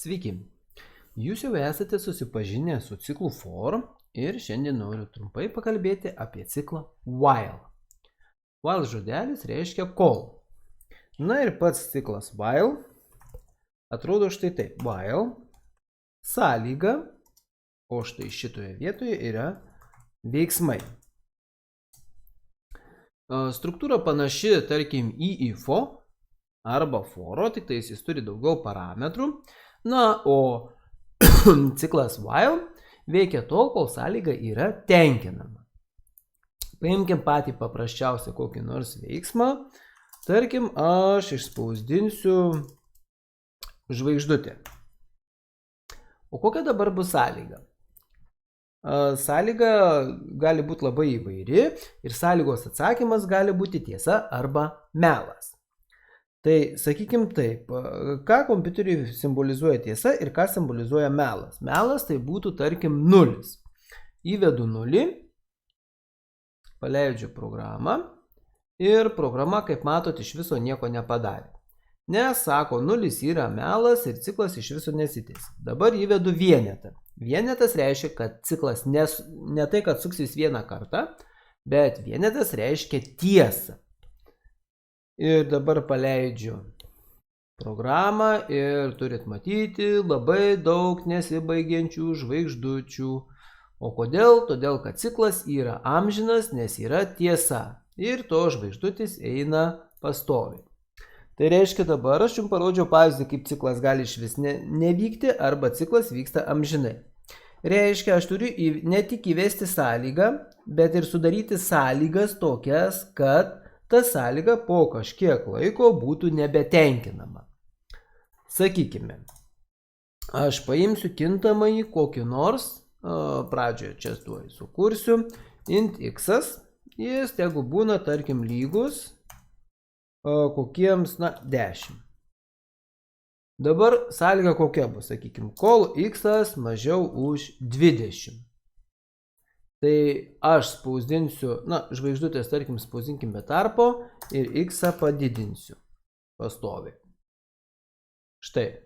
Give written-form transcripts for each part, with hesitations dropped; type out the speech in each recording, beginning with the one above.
Sveiki, jūs jau esate susipažinę su ciklu for ir šiandien noriu trumpai pakalbėti apie ciklą while. While žodelis reiškia kol. Na ir pats ciklas while atrodo štai taip. While sąlyga, o štai šitoje vietoje yra veiksmai. Struktūra panaši, tarkim, į ifo arba foro, tik tai jis turi daugiau parametrų. Na, o ciklas while veikia tol, kol sąlyga yra tenkinama. Paimkim patį paprasčiausią kokį nors veiksmą. Tarkim, aš išspausdinsiu žvaigždutę. O kokia dabar bus sąlyga? Sąlyga gali būti labai įvairi ir sąlygos atsakymas gali būti tiesa arba melas. Tai sakykim taip, ką kompiuteriui simbolizuoja tiesa ir ką simbolizuoja melas. Melas tai būtų, tarkim, 0. Įvedu 0, paleidžiu programą ir programa, kaip matot, iš viso nieko nepadarė. Nes, sako, 0 yra melas ir ciklas iš viso nesitęsia. Dabar įvedu vienetą. Vienetas reiškia, kad ciklas ne tai, kad suksis vieną kartą, bet vienetas reiškia tiesą. Ir dabar paleidžiu programą ir turit matyti labai daug nesibaigiančių žvaigždučių. O kodėl? Todėl, kad ciklas yra amžinas, nes yra tiesa. Ir to žvaigždutis eina pastoviai. Tai reiškia, dabar aš jums parodžiau pavyzdį, kaip ciklas gali iš vis nevykti arba ciklas vyksta amžinai. Reiškia, aš turiu ne tik įvesti sąlygą, bet ir sudaryti sąlygas tokias, kad ta sąlyga po kažkiek laiko būtų nebetenkinama. Sakykime, aš paimsiu kintamąjį kokį nors, pradžioje čia tuoj sukursiu, int x, jis tegu būna, tarkim, lygus kokiems, 10. Dabar sąlyga kokia bus, sakykime, kol x mažiau už 20. Tai aš spausdinsiu, žvaigždutės, tarkim, spausdinkim be tarpo ir x padidinsiu pastoviai. Štai.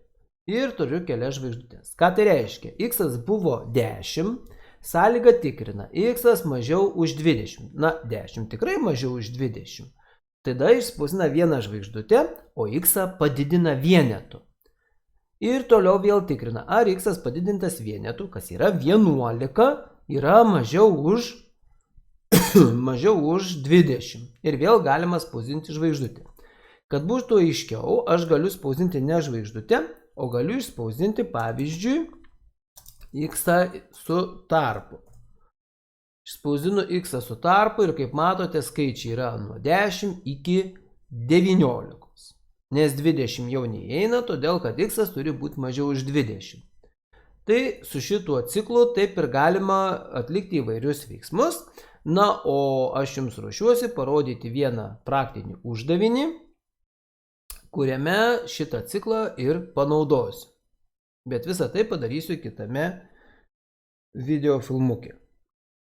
Ir turiu kelias žvaigždutės. Ką tai reiškia? X buvo 10, sąlyga tikrina, x mažiau už 20. 10 tikrai mažiau už 20. Tada išspausdina vieną žvaigždutę, o x padidina vienetu. Ir toliau vėl tikrina, ar x padidintas vienetu, kas yra 11, yra mažiau už 20. Ir vėl galima spausdinti žvaigždutę. Kad būtų aiškiau, aš galiu spausdinti ne žvaigždutę, o galiu išspausdinti, pavyzdžiui, x su tarpu. Išspausdinu x su tarpu ir, kaip matote, skaičiai yra nuo 10 iki 19. Nes 20 jau neįeina, todėl kad x turi būti mažiau už 20. Tai su šituo ciklu taip ir galima atlikti įvairius veiksmus. Na, o aš jums ruošiuosi parodyti vieną praktinį uždavinį, kuriame šitą ciklą ir panaudosiu. Bet visą tai padarysiu kitame video filmuke.